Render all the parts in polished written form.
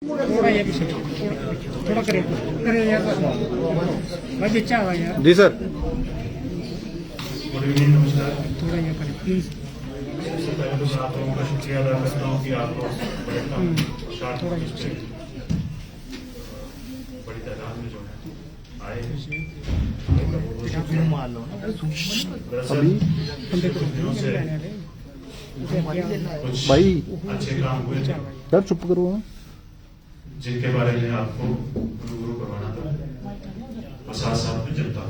थोड़ा ये पीछे थोड़ा करे करे यार भाई पीछे आ यार जी सर। गुड इवनिंग, नमस्कार। थोड़ा ये करे प्लीज। सबसे पहले तो मैं आप लोगों का शुक्रिया अदा करता हूँ कि आप लोग बड़े शार्ट से बड़ी तादाद में जो है आए हैं। दरअसल कुछ दिनों से कुछ भाई अच्छे काम हुए थे यार चुप करो। जिनके बारे में आपको रूबरू करवाना था और साथ साथ में जनता।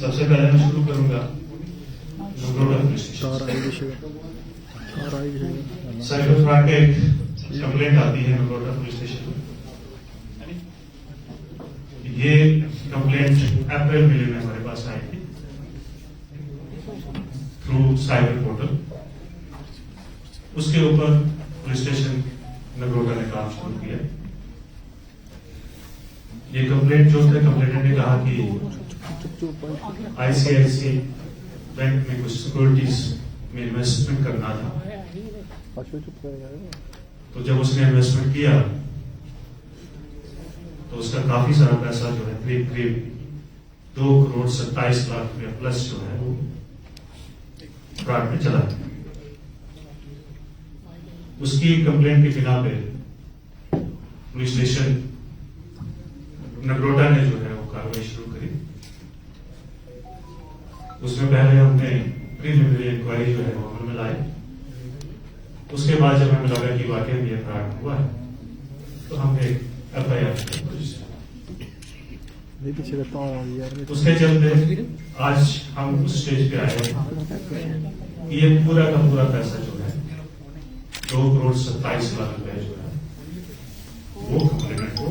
सबसे पहले मैं शुरू करूंगा Nagrota police station. Cyber fraud एक कंप्लेंट आती है नगरोटा पुलिस स्टेशन में। ये कंप्लेंट अप्रैल महीने में हमारे पास आई थी थ्रू साइबर पोर्टल। उसके ऊपर पुलिस स्टेशन नगरोटा ने काम शुरू किया। ये कंप्लेंट जो थे, कंप्लेनेंट ने कहा कि आईसीआईसी बैंक में कुछ सिक्योरिटीज में इन्वेस्टमेंट करना था। तो जब उसने इन्वेस्टमेंट किया तो उसका काफी सारा पैसा जो है करीब 2,27,00,000 रुपया प्लस जो है वो फ्रॉड में चला गया। उसकी कंप्लेंट की बिना पे पुलिस स्टेशन नगरोटा ने जो है वो कार्रवाई शुरू करी। उसमें पहले हमने प्रीलिमिनरी इंक्वायरी जो है वो अमल में लाई। उसके बाद जब हमें लगा कि वाकई में ये फ्रॉड हुआ है तो हमने FIR उसके चलते आज हम उस स्टेज पे आए हैं कि ये पूरा का पूरा पैसा जो है 2,27,00,000 रुपए जो है वो कंप्लेनेंट को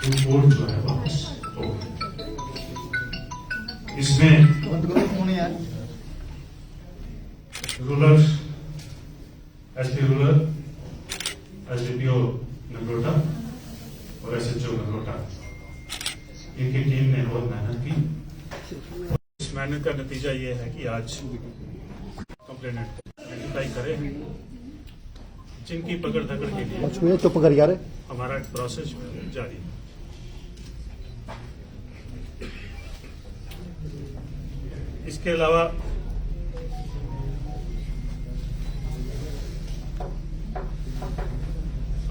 कोर्ट जो है वापस हो गया। इसमें rural SP rural, SDPO Nagrota और SHO नगरोटा इनकी टीम ने बहुत मेहनत की। इस मेहनत का नतीजा ये है कि आज कंप्लेनेंट आइडेंटिफाई करे जिनकी पकड़ धकड़ के लिए चुप कर यार। हमारा प्रोसेस जारी है। इसके अलावा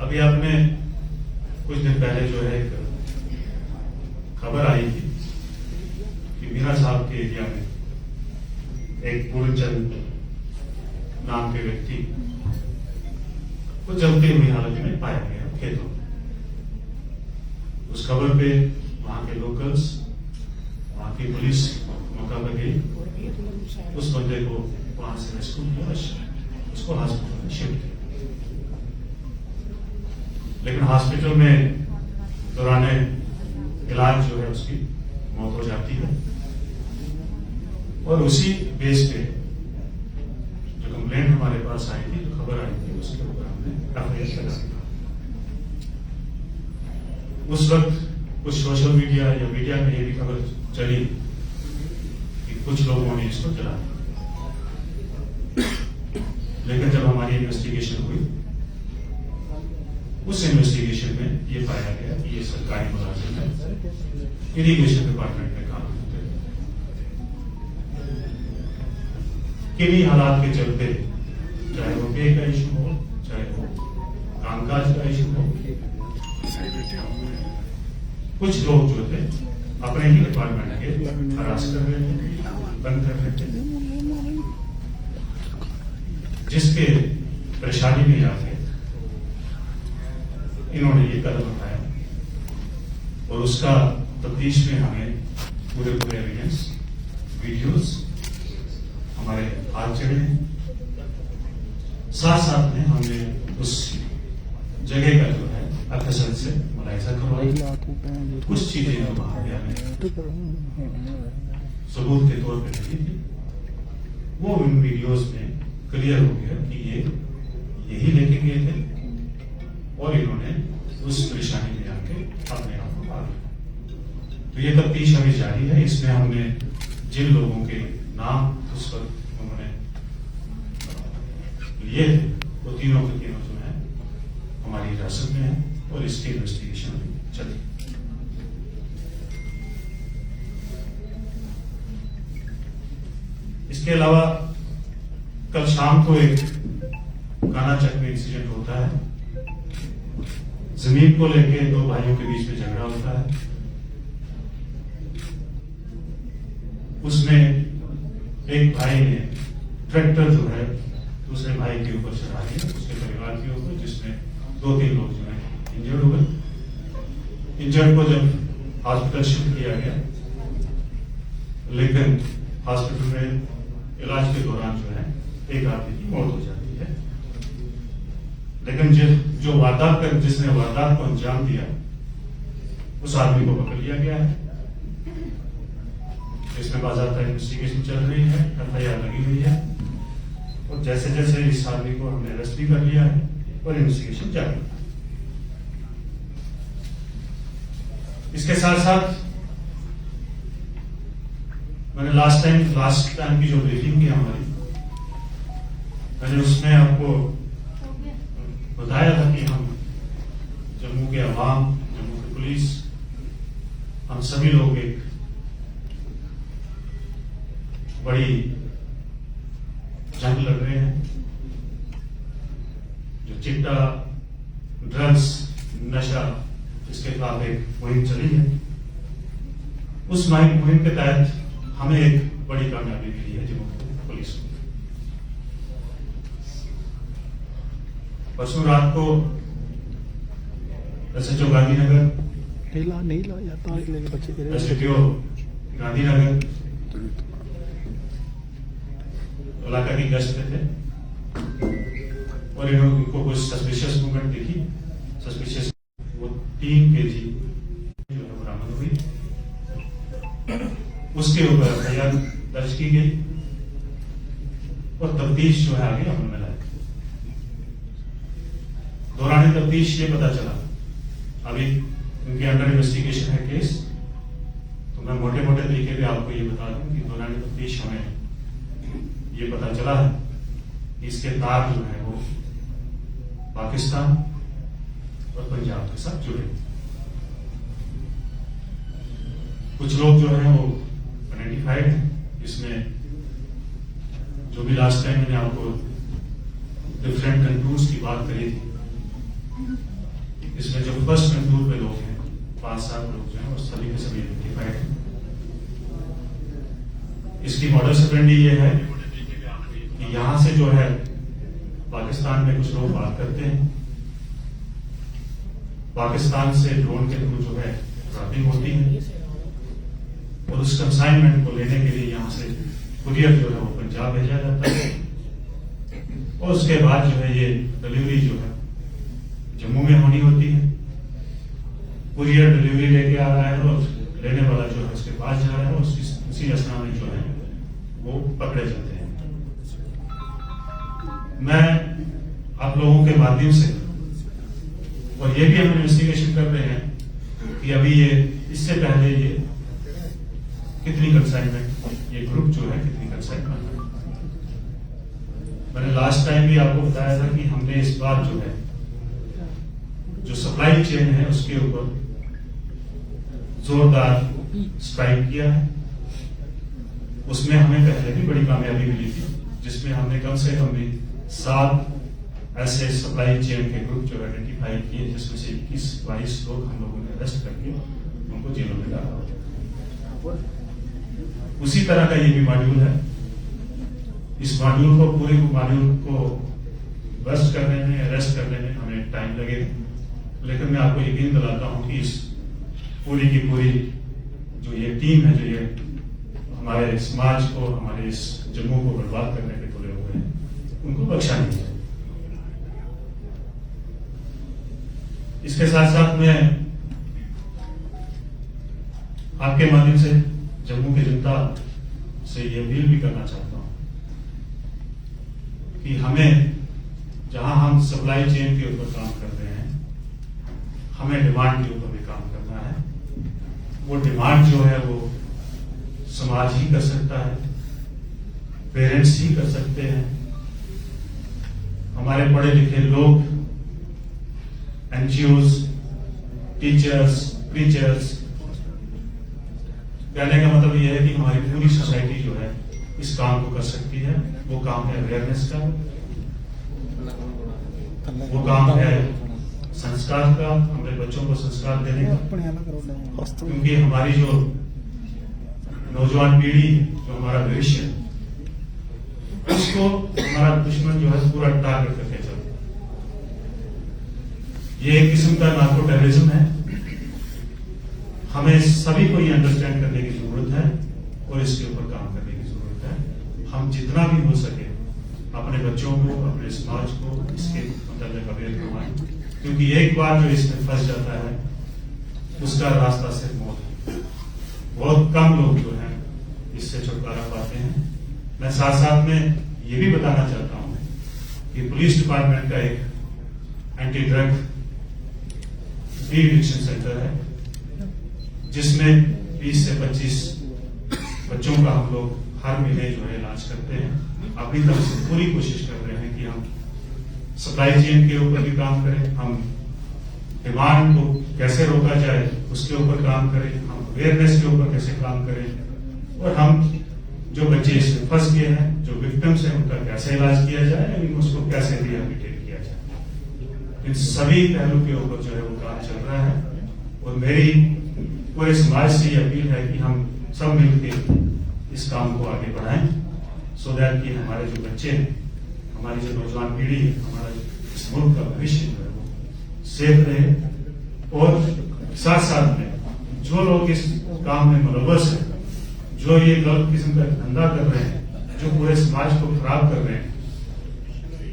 अभी आपने कुछ दिन पहले जो है एक खबर आई थी कि मीरा साहब के एरिया में एक पूर्णचंद नाम के व्यक्ति को जलती हुई हालत में पाया गया खेतों में। उस खबर पे वहां के लोकल्स, वहां की पुलिस मौका पर गई, उस बंदे को वहां से रेस्क्यू किया, उसको हॉस्पिटल में शिफ्ट किया। लेकिन हॉस्पिटल में दौरान इलाज जो है उसकी मौत हो जाती है। और उसी बेस पे जो कंप्लेंट हमारे पास आई थी, जो खबर आई थी, उसके ऊपर हमने FIR लगा दी। उस वक्त कुछ सोशल मीडिया या मीडिया में ये भी खबर चली कि कुछ लोगों ने इसको जला दिया। लेकिन जब हमारी इन्वेस्टिगेशन हुई, उस इन्वेस्टिगेशन में ये पाया गया कि ये सरकारी मुलाजिम है, इरिगेशन डिपार्टमेंट में काम करते हैं। किन्हीं हालात के चलते, चाहे वो पे का इशू हो, चाहे वो कामकाज का इशू हो, कुछ लोग जो थे अपने ही डिपार्टमेंट के हरास कर रहे थे, बंद कर रहे थे, जिसके परेशानी में आके इन्होंने ये कदम उठाया। और उसका तफ्तीश में हमें पूरे एविडेंस, वीडियोस हमारे हाथ चढ़े हैं। साथ साथ में हमने उस जगह का जो है अफसर से मुलाहिजा करवाई। कुछ चीजें जो वहां पे हमें सबूत के तौर पर लगी थी, वो इन वीडियोस में क्लियर हो गया कि ये यही लेके गए थे और इन्होंने उस परेशानी में आके अपने आप को पार किया। तो ये तफ्तीश अभी जारी है। इसमें हमने जिन लोगों के नाम उस वक्त उन्होंने लिए थे, वो तीनों के तीनों जो है हिरासत में है और इसकी इन्वेस्टिगेशन अभी चल रही है। इसके अलावा कल शाम को एक कानाचक में इंसिडेंट होता है। जमीन को लेकर दो भाइयों के बीच में झगड़ा होता है। उसमें एक भाई ने ट्रैक्टर जो है दूसरे भाई के ऊपर चढ़ा दिया, उसके परिवार के ऊपर, जिसमें 2-3 लोग जो है इंजर्ड हो गए। इंजर्ड को जब हॉस्पिटल शिफ्ट किया गया, लेकिन हॉस्पिटल में इलाज के दौरान जो है एक आदमी की मौत हो जाती है। लेकिन जो जिसने वारदात को अंजाम दिया, उस आदमी को पकड़ लिया गया है। इसमें बाज़ाब्ता इन्वेस्टिगेशन चल रही है, FIR लगी हुई है और जैसे जैसे इस आदमी को हमने अरेस्ट भी कर लिया है और इन्वेस्टिगेशन जारी है। इसके साथ साथ मैंने लास्ट टाइम की जो ब्रीफिंग की हमारी, मैंने उसमें आपको बताया था कि हम जम्मू के अवाम, जम्मू की पुलिस, हम सभी लोग एक बड़ी जंग लड़ रहे हैं। जो चिट्टा, ड्रग्स, नशा, इसके खिलाफ एक मुहिम चली है। उस मुहिम के तहत हमें एक बड़ी कामयाबी मिली है जम्मू पुलिस को। परसों रात को SHO गांधीनगर, SDPO गांधीनगर इलाका की गश्त पे थे और इनको कुछ सस्पिशियस मूवमेंट दिखी। सस्पिशियस वो 3 kg बरामद हुई। उसके ऊपर FIR दर्ज की गई और तफ्तीश जो है आगे अमल में लाई। दौरान तफ्तीश ये पता चला, अभी इनके अंडर इन्वेस्टिगेशन है केस, तो मैं मोटे मोटे तरीके पे आपको ये बता दूं कि दौरान तफ्तीश हमें ये पता चला है कि इसके तार जो है वो पाकिस्तान और पंजाब के साथ जुड़े। कुछ लोग जो है वो आइडेंटिफाइड है। इसमें जो भी लास्ट टाइम मैंने आपको डिफरेंट कंटूर्स की बात करी थी, इसमें जो फर्स्ट कंटूर पे लोग हैं 5-7 लोग जो हैं वो सभी के सभी आइडेंटिफाइड हैं। इसकी मॉडस ऑपरेंडी ये है कि यहां से जो है पाकिस्तान में कुछ लोग बात करते हैं, पाकिस्तान से ड्रोन के थ्रू जो है ट्रैपिंग होती है और उस कंसाइनमेंट को लेने के लिए यहां से कुरियर जो है वो पंजाब भेजा जाता है और उसके बाद जो है ये डिलीवरी जो है जम्मू में होनी होती है। कुरियर डिलीवरी लेके आ रहा है और लेने वाला जो है उसके पास जा रहा है और उसी असना में जो है वो पकड़े जाते हैं। मैं आप लोगों के माध्यम से और ये भी हम इन्वेस्टिगेशन कर रहे हैं कि अभी ये इससे पहले ये कितनी कंसाइनमेंट, ये ग्रुप जो है कितनी कंसाइनमेंट। मैंने लास्ट टाइम भी आपको बताया था कि हमने इस बार जो है जो सप्लाई चेन है उसके ऊपर जोरदार स्ट्राइक किया है। उसमें हमें पहले भी बड़ी कामयाबी मिली थी, जिसमें हमने कम से कम 7 ऐसे सप्लाई चेन के ग्रुप जो आइडेंटिफाई किए, जिसमें से 21-22 लोग हम लोगों ने अरेस्ट करके उनको जेलों में डाला। उसी तरह का ये भी मॉड्यूल है। इस मॉड्यूल को पूरे मॉड्यूल को बस्ट करने में, अरेस्ट करने में हमें टाइम लगेगा, लेकिन मैं आपको यकीन दिलाता हूं कि इस पूरी की पूरी जो ये टीम है, जो ये हमारे समाज को, हमारे इस जम्मू को बर्बाद करने पे तुले हुए हैं, उनको बख्शा नहीं है। इसके साथ साथ मैं आपके माध्यम से जम्मू की जनता से ये अपील भी करना चाहता हूं कि हमें, जहां हम सप्लाई चेन के ऊपर काम कर रहे हैं, हमें डिमांड के ऊपर भी काम करना है। वो डिमांड जो है वो समाज ही कर सकता है, पेरेंट्स ही कर सकते हैं, हमारे पढ़े लिखे लोग, NGOs, टीचर्स, प्रीचर्स। कहने का मतलब यह है कि हमारी पूरी सोसाइटी जो है इस काम को कर सकती है। वो काम है अवेयरनेस का, वो काम है संस्कार का, हमारे बच्चों को संस्कार देने का। क्योंकि हमारी जो नौजवान पीढ़ी है, जो हमारा भविष्य है, उसको हमारा दुश्मन जो है पूरा टारगेट करके चलता है। ये एक किस्म का नार्को टेररिज्म है। हमें सभी को ये अंडरस्टैंड करने की जरूरत है और इसके ऊपर काम करने की जरूरत है। हम जितना भी हो सके अपने बच्चों को, अपने समाज को इसके मतलब अवेयर करवाएं, क्योंकि एक बार जो इसमें फंस जाता है उसका रास्ता सिर्फ मौत है। बहुत कम लोग जो हैं इससे छुटकारा पाते हैं। मैं साथ साथ में ये भी बताना चाहता हूं कि पुलिस डिपार्टमेंट का एक anti drug de addiction centre है, जिसमें 20 से 25 बच्चों का हम लोग हर महीने जो है इलाज करते हैं। अपनी तरफ से पूरी कोशिश कर रहे हैं कि हम सप्लाई चेन के ऊपर भी काम करें, हम डिमांड को कैसे रोका जाए उसके ऊपर काम करें, हम अवेयरनेस के ऊपर कैसे काम करें, और हम जो बच्चे इसमें फंस गए हैं, जो विक्टिम्स हैं, उनका कैसे इलाज किया जाए, लेकिन उसको कैसे रिहेबिलिटेट किया जाए। इन सभी पहलू के ऊपर जो है वो काम चल रहा है। और मेरी पूरे समाज से ये अपील है कि हम सब मिलकर इस काम को आगे बढ़ाएं, सो दैट कि हमारे जो बच्चे हैं, हमारी जो नौजवान पीढ़ी है, हमारा इस मुल्क का भविष्य जो है वो सेफ रहे। और साथ साथ में जो लोग इस काम में मुलव्वस है, जो ये गलत किस्म का धंधा कर रहे हैं, जो पूरे समाज को खराब कर रहे हैं,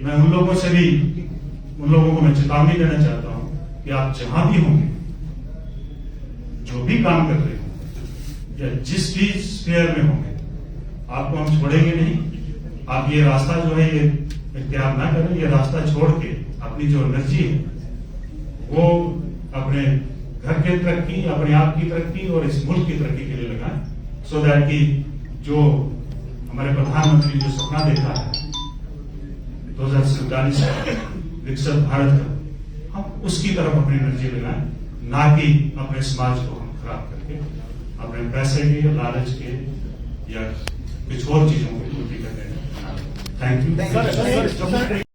मैं उन लोगों को मैं चेतावनी देना चाहता हूं कि आप जहां भी होंगे, जो भी काम कर रहे हो या जिस भी स्फीयर में होंगे, आपको हम छोड़ेंगे नहीं। आप ये रास्ता जो है ये इख्तियार ना करें। ये रास्ता छोड़ के अपनी जो एनर्जी है वो अपने घर की तरक्की, अपने आप की तरक्की और इस मुल्क की तरक्की के लिए लगाएं, सो दैट कि जो हमारे प्रधानमंत्री जो सपना देखा है 2047 का विकसित भारत का, हम उसकी तरफ अपनी एनर्जी लगाएं, ना कि अपने समाज को हम खराब करके अपने पैसे के, लालच के या कुछ और चीजों की पूर्ति करने में। Thank you.